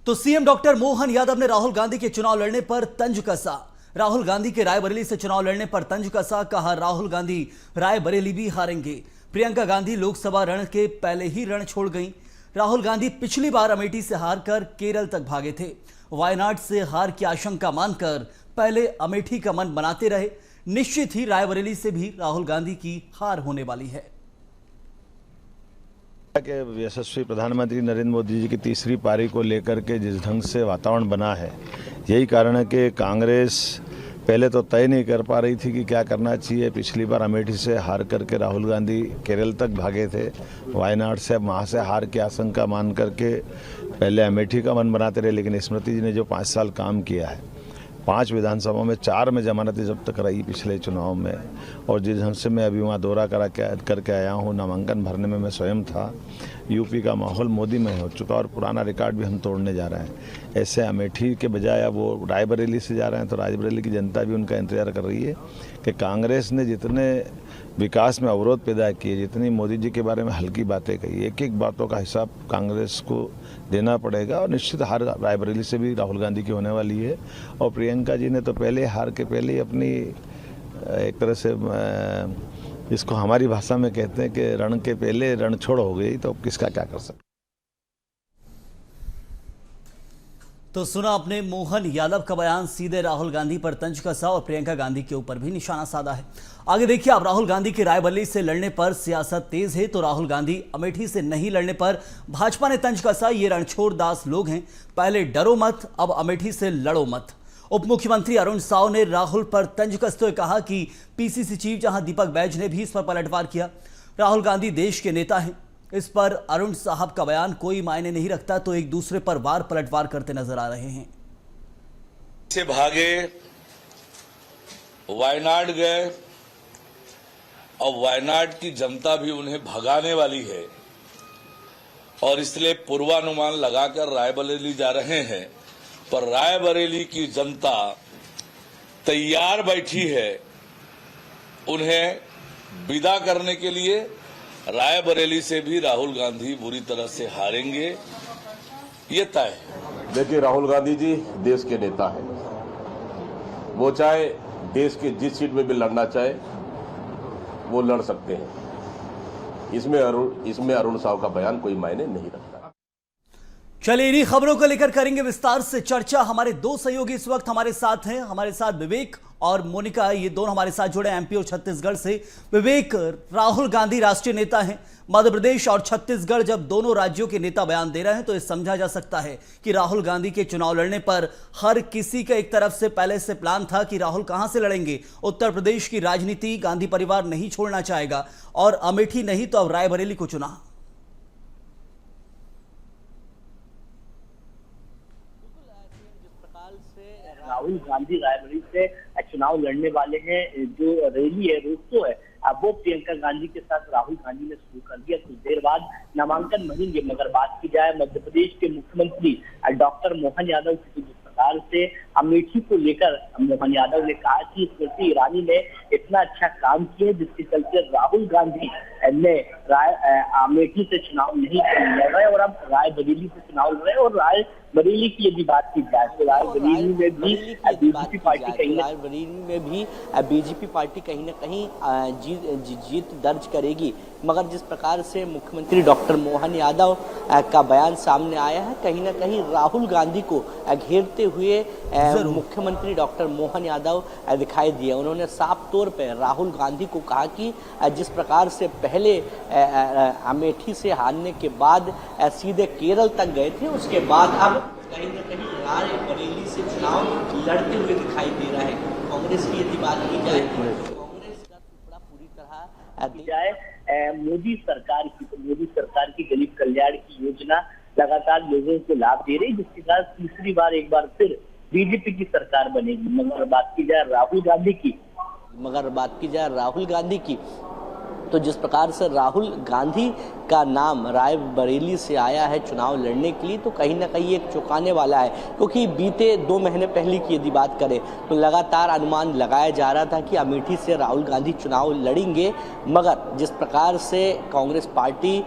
तो CM doctor Mohan Yadav ने राहुल गांधी के चुनाव लड़ने पर तंज कसा। राहुल गांधी के रायबरेली से चुनाव लड़ने पर तंज कसा। कहा राहुल गांधी रायबरेली भी हारेंगे। प्रियंका गांधी लोकसभा रण के पहले ही रण छोड़ गईं। राहुल गांधी पिछली बार अमेठी से हारकर केरल तक भागे थे। वायनाड से हार की आशंका मानकर पहले अमेठी का मन बनाते रहे। निश्चित ही रायबरेली से भी राहुल गांधी की हार होने वाली है। कि यशस्वी प्रधानमंत्री नरेंद्र मोदी जी की तीसरी पारी को लेकर के जिस ढंग से वातावरण बना है, यही कारण है कि कांग्रेस पहले तो तय नहीं कर पा रही थी कि क्या करना चाहिए। पिछली बार अमेठी से हार करके राहुल गांधी केरल तक भागे थे। वायनाड से वहाँ से हार की आशंका मान करके पहले अमेठी का मन बनाते रहे। लेकिन स्मृति जी ने जो 5 साल काम किया है, 5 विधानसभाओं में 4 में जमानतें जब तक रही पिछले चुनाव में, और जिस ढंग से मैं अभी वहाँ दौरा करके आया हूँ, नामांकन भरने में मैं स्वयं था। यूपी का माहौल मोदी में हो चुका और पुराना रिकॉर्ड भी हम तोड़ने जा रहे हैं। ऐसे अमेठी के बजाय अब वो रायबरेली से जा रहे हैं, तो रायबरेली की जनता भी उनका इंतजार कर रही है कि कांग्रेस ने जितने विकास में अवरोध पैदा किए, जितनी मोदी जी के बारे में हल्की बातें कही, एक एक बातों का हिसाब कांग्रेस को देना पड़ेगा। और निश्चित हार रायबरेली से भी राहुल गांधी की होने वाली है। और प्रियंका जी ने तो पहले हार के पहले ही अपनी एक तरह से इसको हमारी भाषा में कहते हैं कि रण के पहले रण छोड़ हो गई, तो किसका क्या कर सकते। तो सुना अपने मोहन यादव का बयान। सीधे राहुल गांधी पर तंज कसा और प्रियंका गांधी के ऊपर भी निशाना साधा है। आगे देखिए आप, राहुल गांधी के रायबरेली से लड़ने पर सियासत तेज है, तो राहुल गांधी अमेठी से नहीं लड़ने पर भाजपा ने तंज कसा। ये रणछोड़ दास लोग हैं, पहले डरो मत, अब अमेठी से लड़ो मत। उप मुख्यमंत्री अरुण साव ने राहुल पर तंज कसते हुए कहा कि पीसीसी चीफ जहां दीपक बैज ने भी इस पर पलटवार किया। राहुल गांधी देश के नेता हैं, इस पर अरुण साहब का बयान कोई मायने नहीं रखता, तो एक दूसरे पर वार पलटवार करते नजर आ रहे हैं। से भागे, वायनाड गए, और वायनाड की जनता भी उन्हें भगाने वाली है, और इसलिए पूर्वानुमान लगाकर रायबरेली जा रहे हैं। पर रायबरेली की जनता तैयार बैठी है उन्हें विदा करने के लिए। रायबरेली से भी राहुल गांधी बुरी तरह से हारेंगे, ये तय है। देखिए, राहुल गांधी जी देश के नेता हैं। वो चाहे देश के जिस सीट में भी लड़ना चाहे वो लड़ सकते हैं। इसमें अरुण साव का बयान कोई मायने नहीं रखता। चलिए इन्हीं खबरों को लेकर करेंगे विस्तार से चर्चा। हमारे 2 सहयोगी इस वक्त हमारे साथ हैं। हमारे साथ विवेक और मोनिका, ये दोनों हमारे साथ जुड़े एमपी और छत्तीसगढ़ से। विवेक, राहुल गांधी राष्ट्रीय नेता हैं। मध्य प्रदेश और छत्तीसगढ़ जब दोनों राज्यों के नेता बयान दे रहे हैं, तो ये समझा जा सकता है कि राहुल गांधी के चुनाव लड़ने पर हर किसी का एक तरफ से पहले से प्लान था कि राहुल कहां से लड़ेंगे। उत्तर प्रदेश की राजनीति गांधी परिवार नहीं छोड़ना चाहेगा, और अमेठी नहीं तो अब रायबरेली को चुना। राहुल गांधी रायबरेली से चुनाव लड़ने वाले हैं। जो रैली है, रोड शो है, वो प्रियंका गांधी के साथ राहुल गांधी ने शुरू कर दिया। कुछ देर बाद नामांकन भरेंगे। मगर बात की जाए मध्य प्रदेश के मुख्यमंत्री डॉक्टर मोहन यादव की, जिस प्रकार से अमेठी को लेकर मोहन यादव ने कहा कि स्मृति ईरानी ने इतना अच्छा काम किया, जिसके चलते राहुल गांधी ने अमेठी से चुनाव नहीं लड़ रहे और अब रायबरेली से चुनाव लड़ रहे। और रायबरेली की यदि बात की जाए तो रायबरेली में भी बीजेपी पार्टी कहीं न कहीं जीत दर्ज करेगी। मगर जिस प्रकार से मुख्यमंत्री डॉक्टर मोहन यादव का बयान सामने आया है, कहीं न कहीं राहुल गांधी को घेरते हुए मुख्यमंत्री डॉक्टर मोहन यादव दिखाई दिए। उन्होंने साफ तौर पर राहुल गांधी को कहा कि जिस प्रकार से पहले अमेठी से हारने के बाद सीधे केरल तक गए थे, उसके बाद अब कहीं न कहीं रायबरेली से चुनाव लड़ते हुए दिखाई दे रहा है। कांग्रेस की यदि बात की जाए, कांग्रेस का टुकड़ा पूरी तरह मोदी सरकार की, तो मोदी सरकार की गरीब कल्याण की योजना लगातार लोगों को लाभ दे रही, जिसके साथ तीसरी बार एक बार फिर बीजेपी की सरकार बनेगी। मगर बात की जाए राहुल गांधी की, तो जिस प्रकार से राहुल गांधी का नाम रायबरेली से आया है चुनाव लड़ने के लिए, तो कहीं ना कहीं एक चौंकाने वाला है, क्योंकि बीते 2 महीने पहले की यदि बात करें तो लगातार अनुमान लगाया जा रहा था कि अमेठी से राहुल गांधी चुनाव लड़ेंगे, मगर जिस प्रकार से कांग्रेस पार्टी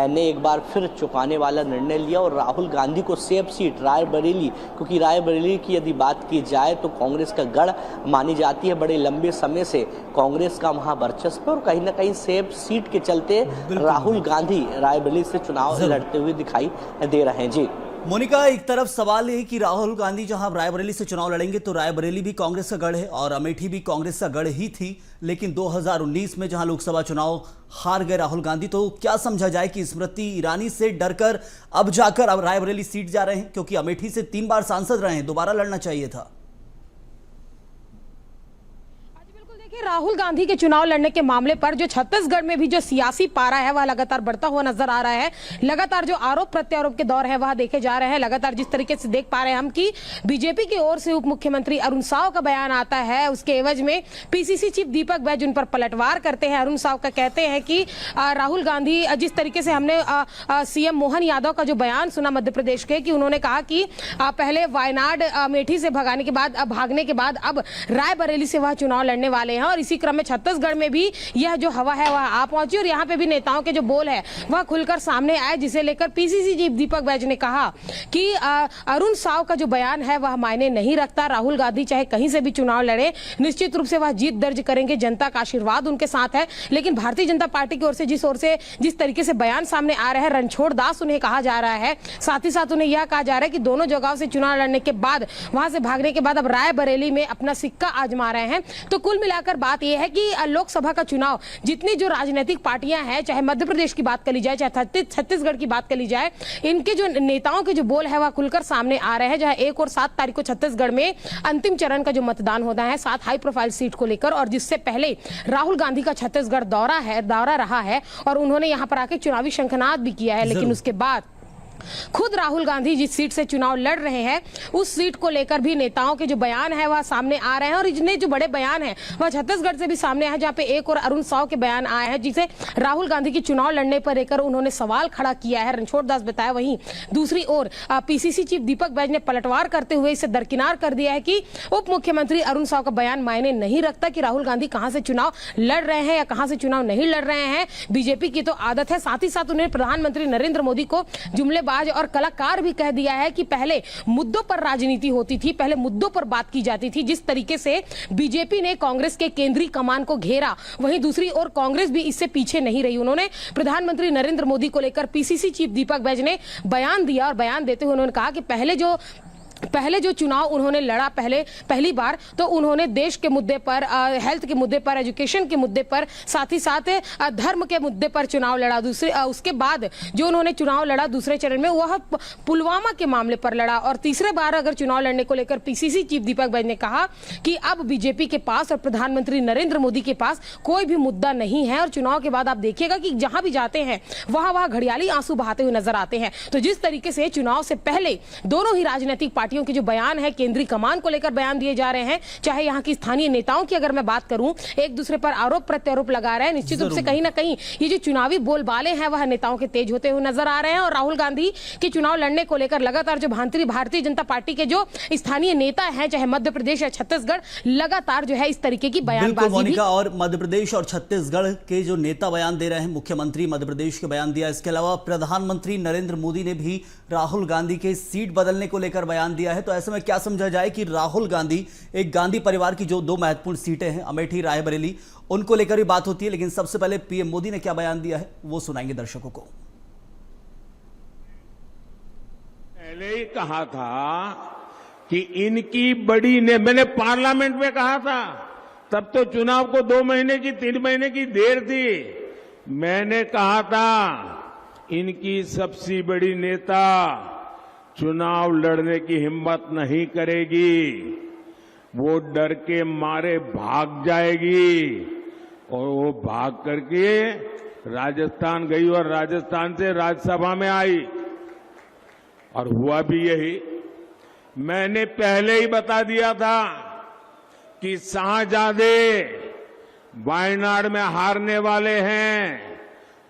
ने एक बार फिर चौंकाने वाला निर्णय लिया और राहुल गांधी को सेफ सीट रायबरेली, क्योंकि रायबरेली की यदि बात की जाए तो कांग्रेस का गढ़ मानी जाती है, बड़े लंबे समय से कांग्रेस का वहां वर्चस्व, और कहीं ना कहीं सेफ सीट के चलते राहुल गांधी रायबरेली से चुनाव लड़ते हुए दिखाई दे रहे हैं। जी मोनिका, एक तरफ सवाल है कि राहुल गांधी जहां रायबरेली से चुनाव लड़ेंगे तो रायबरेली भी कांग्रेस का गढ़ है और अमेठी भी कांग्रेस का गढ़ ही थी, लेकिन 2019 में जहां लोकसभा चुनाव हार गए राहुल गांधी, तो क्या समझा जाए कि स्मृति ईरानी से डरकर अब जाकर अब रायबरेली सीट जा रहे हैं, क्योंकि अमेठी से 3 बार सांसद रहे हैं, दोबारा लड़ना चाहिए था। राहुल गांधी के चुनाव लड़ने के मामले पर जो छत्तीसगढ़ में भी जो सियासी पारा है वह लगातार बढ़ता हुआ नजर आ रहा है। लगातार जो आरोप प्रत्यारोप के दौर है वह देखे जा रहे हैं। लगातार जिस तरीके से देख पा रहे हैं हम कि बीजेपी की ओर से उप मुख्यमंत्री अरुण साव का बयान आता है, उसके एवज में पीसीसी चीफ दीपक बैज उन पर पलटवार करते हैं। अरुण साव का कहते हैं कि राहुल गांधी, जिस तरीके से हमने सीएम मोहन यादव का जो बयान सुना मध्य प्रदेश के, कि उन्होंने कहा कि पहले वायनाड अमेठी से भागने के बाद अब रायबरेली से वह चुनाव लड़ने वाले हैं, और इसी क्रम में छत्तीसगढ़ में भी यह जो हवा है वह आ पहुंची और यहां पे भी नेताओं के जो बोल है वह खुलकर सामने आए, जिसे लेकर पीसीसी चीफ दीपक बैज ने कहा कि अरुण साव का जो बयान है वह मायने नहीं रखता। राहुल गांधी चाहे कहीं से भी चुनाव लड़े, निश्चित रूप से वह जीत दर्ज करेंगे, जनता का आशीर्वाद उनके साथ है। लेकिन भारतीय जनता पार्टी की ओर से जिस तरीके से बयान सामने आ रहा है, रणछोड़ दास उन्हें कहा जा रहा है, साथ ही साथ उन्हें यह कहा जा रहा है कि दोनों जगहों से चुनाव लड़ने के बाद, वहां से भागने के बाद अब रायबरेली में अपना सिक्का आजमा रहे हैं। तो कुल मिलाकर बात यह है कि लोकसभा का चुनाव जितनी जो राजनीतिक पार्टियां हैं, चाहे मध्य प्रदेश की बात कर ली जाए, चाहे छत्तीसगढ़ की बात कर ली जाए, इनके जो नेताओं के जो बोल है वह खुलकर सामने आ रहे हैं। जहां 1 और 7 तारीख को छत्तीसगढ़ में अंतिम चरण का जो मतदान होना है 7 हाई प्रोफाइल सीट को लेकर, और जिससे पहले राहुल गांधी का छत्तीसगढ़ दौरा रहा है और उन्होंने यहां पर आकर चुनावी शंखनाद भी किया है। लेकिन उसके बाद खुद राहुल गांधी जिस सीट से चुनाव लड़ रहे हैं उस सीट को लेकर भी नेताओं के जो बयान है वह सामने आ रहे हैं, और इतने जो बड़े बयान है वह छत्तीसगढ़ से भी सामने आए, जहां पे एक और अरुण साव के बयान आए हैं, जिसे राहुल गांधी की चुनाव लड़ने पर लेकर उन्होंने सवाल खड़ा किया है, रणछोड़ दास बताया। वहीं दूसरी ओर पीसीसी चीफ दीपक बैज ने पलटवार करते हुए इसे दरकिनार कर दिया है कि उप मुख्यमंत्री अरुण साव का बयान मायने नहीं रखता कि राहुल गांधी कहां से चुनाव लड़ रहे हैं या कहां से चुनाव नहीं लड़ रहे हैं, बीजेपी की तो आदत है। साथ ही साथ उन्हें प्रधानमंत्री नरेंद्र मोदी को जुमलेबाज और कलाकार भी कह दिया है कि पहले मुद्दों पर राजनीति होती थी, पहले मुद्दों पर बात की जाती थी। जिस तरीके से बीजेपी ने कांग्रेस के केंद्रीय कमान को घेरा, वहीं दूसरी ओर कांग्रेस भी इससे पीछे नहीं रही। उन्होंने प्रधानमंत्री नरेंद्र मोदी को लेकर पीसीसी चीफ दीपक बैज ने बयान दिया, और बयान देते हुए उन्होंने कहा कि पहले जो चुनाव उन्होंने लड़ा पहली बार, तो उन्होंने देश के मुद्दे पर, हेल्थ के मुद्दे पर, एजुकेशन के मुद्दे पर, साथ ही साथ धर्म के मुद्दे पर चुनाव लड़ा। उसके बाद जो उन्होंने चुनाव लड़ा दूसरे चरण में वह पुलवामा के मामले पर लड़ा, और तीसरे बार अगर चुनाव लड़ने को लेकर पीसीसी चीफ दीपक बैज ने कहा कि अब बीजेपी के पास और प्रधानमंत्री नरेंद्र मोदी के पास कोई भी मुद्दा नहीं है, और चुनाव के बाद आप देखिएगा कि जहां भी जाते हैं वहां घड़ियाली आंसू बहाते हुए नजर आते हैं। तो जिस तरीके से चुनाव से पहले दोनों ही राजनीतिक पार्टियों के जो बयान है, केंद्रीय कमान को लेकर बयान दिए जा रहे हैं, चाहे यहां की स्थानीय नेताओं की अगर मैं बात करूं, एक दूसरे पर आरोप प्रत्यारोप लगा रहे हैं। निश्चित रूप से कहीं ना कहीं ये जो चुनावी बोलबाले हैं वह नेताओं के तेज होते हुए नजर आ रहे हैं, और राहुल गांधी के चुनाव लड़ने को लेकर लगातार जो भारतीय जनता पार्टी के जो स्थानीय नेता हैं, चाहे मध्य प्रदेश या छत्तीसगढ़, लगातार जो है इस तरीके की बयानबाजी भी। और मध्य प्रदेश और छत्तीसगढ़ के जो नेता बयान दे रहे हैं, मुख्यमंत्री मध्य प्रदेश के बयान दिया, इसके अलावा प्रधानमंत्री नरेंद्र मोदी ने भी राहुल गांधी के सीट बदलने को लेकर बयान दिया है। तो ऐसे में क्या समझा जाए कि राहुल गांधी, एक गांधी परिवार की जो 2 महत्वपूर्ण सीटें हैं अमेठी रायबरेली, उनको लेकर भी बात होती है, लेकिन सबसे पहले पीएम मोदी ने क्या बयान दिया है वो सुनाएंगे दर्शकों को। पहले ही कहा था कि इनकी मैंने पार्लियामेंट में कहा था, तब तो चुनाव को 2 महीने की 3 महीने की देर थी। मैंने कहा था इनकी सबसे बड़ी नेता चुनाव लड़ने की हिम्मत नहीं करेगी, वो डर के मारे भाग जाएगी, और वो भाग करके राजस्थान गई और राजस्थान से राज्यसभा में आई, और हुआ भी यही। मैंने पहले ही बता दिया था कि शाहजादे वायनाड में हारने वाले हैं,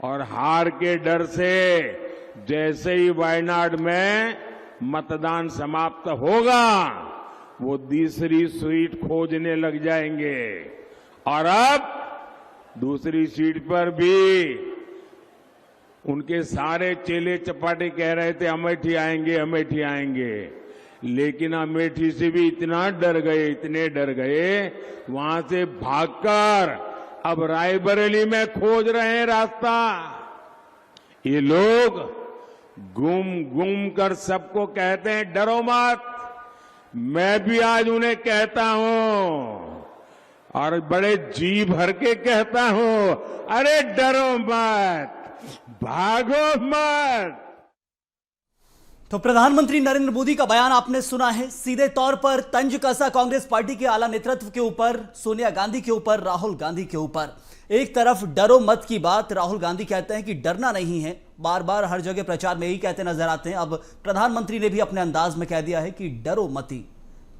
और हार के डर से जैसे ही वायनाड में मतदान समाप्त होगा वो दूसरी सीट खोजने लग जाएंगे। और अब दूसरी सीट पर भी उनके सारे चेले चपाटे कह रहे थे अमेठी आएंगे, अमेठी आएंगे, लेकिन अमेठी से भी इतना डर गए, इतने डर गए, वहां से भागकर अब रायबरेली में खोज रहे हैं रास्ता। ये लोग घूम घूम कर सबको कहते हैं डरो मत। मैं भी आज उन्हें कहता हूं और बड़े जी भर के कहता हूं, अरे डरो मत, भागो मत। तो प्रधानमंत्री नरेंद्र मोदी का बयान आपने सुना है, सीधे तौर पर तंज कसा कांग्रेस पार्टी के आला नेतृत्व के ऊपर, सोनिया गांधी के ऊपर, राहुल गांधी के ऊपर। एक तरफ डरो मत की बात, राहुल गांधी कहते हैं कि डरना नहीं है, बार बार हर जगह प्रचार में यही कहते नजर आते हैं। अब प्रधानमंत्री ने भी अपने अंदाज में कह दिया है कि डरो मती।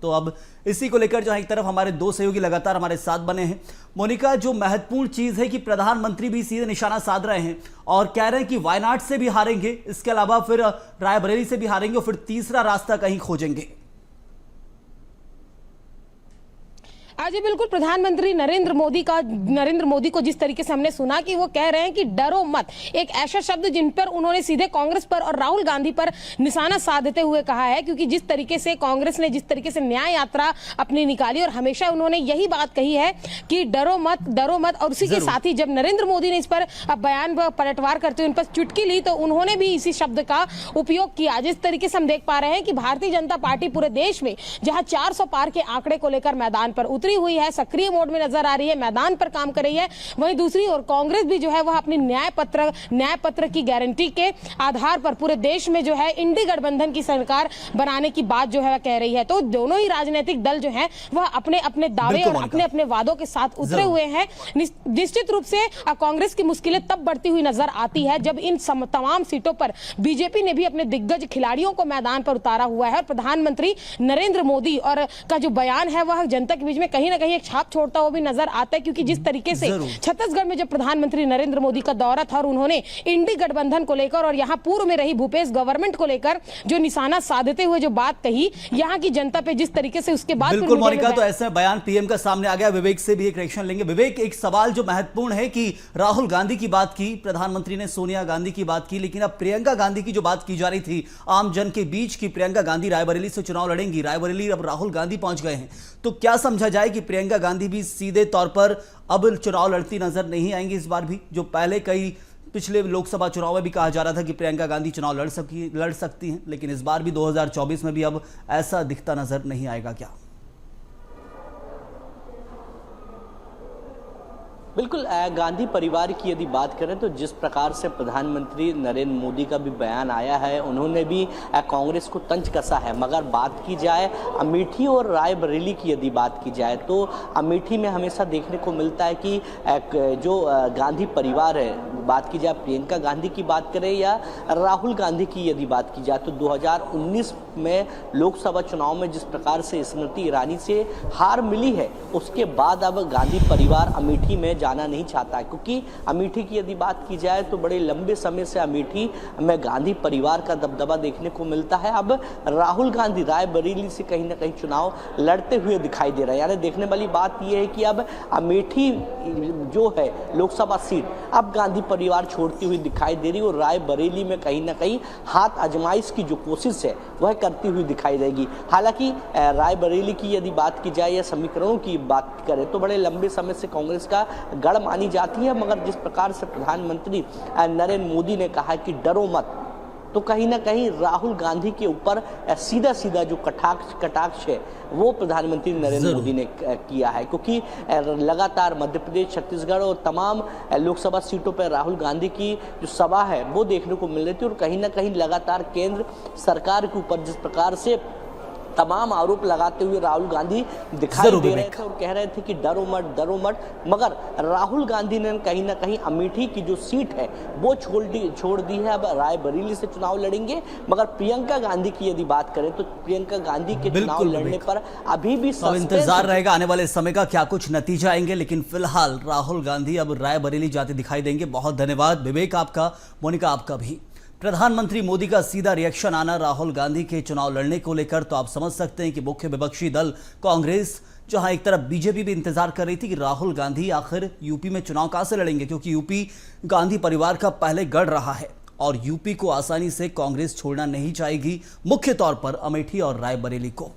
तो अब इसी को लेकर जहां एक तरफ हमारे दो सहयोगी लगातार हमारे साथ बने हैं। मोनिका, जो महत्वपूर्ण चीज है कि प्रधानमंत्री भी सीधे निशाना साध रहे हैं और कह रहे हैं कि वायनाड से भी हारेंगे, इसके अलावा फिर रायबरेली से भी हारेंगे और फिर तीसरा रास्ता कहीं खोजेंगे। आज बिल्कुल प्रधानमंत्री नरेंद्र मोदी को जिस तरीके से हमने सुना कि वो कह रहे हैं कि डरो मत, एक ऐसा शब्द जिन पर उन्होंने सीधे कांग्रेस पर और राहुल गांधी पर निशाना साधते हुए कहा है, क्योंकि जिस तरीके से कांग्रेस ने जिस तरीके से न्याय यात्रा अपनी निकाली और हमेशा उन्होंने यही बात कही है कि डरो मत। और उसी के साथ ही जब नरेंद्र मोदी ने इस पर बयान पलटवार करते हुए उन पर चुटकी ली तो उन्होंने भी इसी शब्द का उपयोग किया। जिस तरीके से हम देख पा रहे हैं कि भारतीय जनता पार्टी पूरे देश में जहां 400 पार के आंकड़े को लेकर मैदान पर उतरी हुई है, सक्रिय मोड में नजर आ रही है, मैदान पर काम कर रही है, वहीं दूसरी ओर कांग्रेस भी जो है वह अपनी न्याय पत्र की गारंटी के आधार पर पूरे देश में जो है इंडी गठबंधन की सरकार बनाने की बात जो है कह रही है। तो दोनों ही राजनीतिक दल जो है वह अपने अपने दावे और अपने अपने वादों के साथ उतरे हुए हैं। निश्चित रूप से कांग्रेस की मुश्किलें तब बढ़ती हुई नजर आती है जब इन तमाम सीटों पर बीजेपी ने भी अपने दिग्गज खिलाड़ियों को मैदान पर उतारा हुआ है और प्रधानमंत्री नरेंद्र मोदी और का जो बयान है वह जनता के बीच में कहीं ना कहीं एक छाप छोड़ता हुआ भी नजर आता है। क्योंकि जिस तरीके से छत्तीसगढ़ में जब प्रधानमंत्री नरेंद्र मोदी का दौरा था और उन्होंने इंडी गठबंधन को लेकर और यहां पूर्व में रही भूपेश गवर्नमेंट को लेकर जो निशाना साधते हुए जो बात कही, यहां की जनता पे जिस तरीके से उसके बाद बिल्कुल मोनिका, तो ऐसा बयान पीएम का सामने आ गया। विवेक से भी एक रिएक्शन लेंगे। विवेक, एक सवाल जो महत्वपूर्ण है कि राहुल गांधी की बात की, प्रधानमंत्री ने सोनिया गांधी की बात की, लेकिन अब प्रियंका गांधी की जो बात की जा रही थी आम जन के बीच की, प्रियंका गांधी रायबरेली से चुनाव लड़ेंगी, रायबरेली अब राहुल गांधी पहुंच गए हैं, तो क्या समझा जाए कि प्रियंका गांधी भी सीधे तौर पर अब चुनाव लड़ती नजर नहीं आएंगी इस बार भी? जो पहले कई पिछले लोकसभा चुनाव में भी कहा जा रहा था कि प्रियंका गांधी चुनाव लड़ सकती हैं, लेकिन इस बार भी 2024 में भी अब ऐसा दिखता नजर नहीं आएगा क्या? बिल्कुल, गांधी परिवार की यदि बात करें तो जिस प्रकार से प्रधानमंत्री नरेंद्र मोदी का भी बयान आया है, उन्होंने भी कांग्रेस को तंज कसा है। मगर बात की जाए अमेठी और रायबरेली की यदि बात की जाए तो अमेठी में हमेशा देखने को मिलता है कि जो गांधी परिवार है, बात की जाए प्रियंका गांधी की बात करें या राहुल गांधी की यदि बात की जाए तो 2019 में लोकसभा चुनाव में जिस प्रकार से स्मृति ईरानी से हार मिली है, उसके बाद अब गांधी परिवार अमेठी में जाना नहीं चाहता है। क्योंकि अमेठी की यदि बात की जाए तो बड़े लंबे समय से अमेठी में गांधी परिवार का दबदबा देखने को मिलता है। अब राहुल गांधी रायबरेली से कहीं ना कहीं चुनाव लड़ते हुए दिखाई दे रहे हैं। यानी देखने वाली बात यह है कि अब अमेठी जो है लोकसभा सीट अब गांधी परिवार छोड़ती हुई दिखाई दे रही है और रायबरेली में कहीं ना कहीं हाथ आजमाइश की जो कोशिश है वह करती हुई दिखाई देगी। हालांकि रायबरेली की यदि बात की जाए या समीकरणों की बात करें तो बड़े लंबे समय से कांग्रेस का गढ़ मानी जाती है। मगर जिस प्रकार से प्रधानमंत्री नरेंद्र मोदी ने कहा कि डरो मत, तो कहीं ना कहीं राहुल गांधी के ऊपर सीधा सीधा जो कटाक्ष है वो प्रधानमंत्री नरेंद्र मोदी ने किया है। क्योंकि लगातार मध्य प्रदेश, छत्तीसगढ़ और तमाम लोकसभा सीटों पर राहुल गांधी की जो सभा है वो देखने को मिल रही थी और कहीं ना कहीं लगातार केंद्र सरकार के ऊपर जिस प्रकार से तमाम आरोप लगाते हुए राहुल गांधी दिखाई जरूर दे रहे विवेक। थे और कह रहे थे कि डरो मत, मगर राहुल गांधी ने कहीं ना कहीं अमेठी की जो सीट है वो छोड़ दी है। अब रायबरेली से चुनाव लड़ेंगे। मगर प्रियंका गांधी की यदि बात करें तो प्रियंका गांधी के चुनाव बिल्कुल लड़ने विवेक। पर अभी भी अब सस्पेंस इंतजार रहेगा आने वाले समय का क्या कुछ नतीजा आएंगे, लेकिन फिलहाल राहुल गांधी अब रायबरेली जाते दिखाई देंगे। बहुत धन्यवाद विवेक आपका, मोनिका आपका भी। प्रधानमंत्री मोदी का सीधा रिएक्शन आना राहुल गांधी के चुनाव लड़ने को लेकर, तो आप समझ सकते हैं कि मुख्य विपक्षी दल कांग्रेस, जहां एक तरफ बीजेपी भी इंतजार कर रही थी कि राहुल गांधी आखिर यूपी में चुनाव कहां से लड़ेंगे, क्योंकि यूपी गांधी परिवार का पहले गढ़ रहा है और यूपी को आसानी से कांग्रेस छोड़ना नहीं चाहेगी, मुख्य तौर पर अमेठी और रायबरेली को।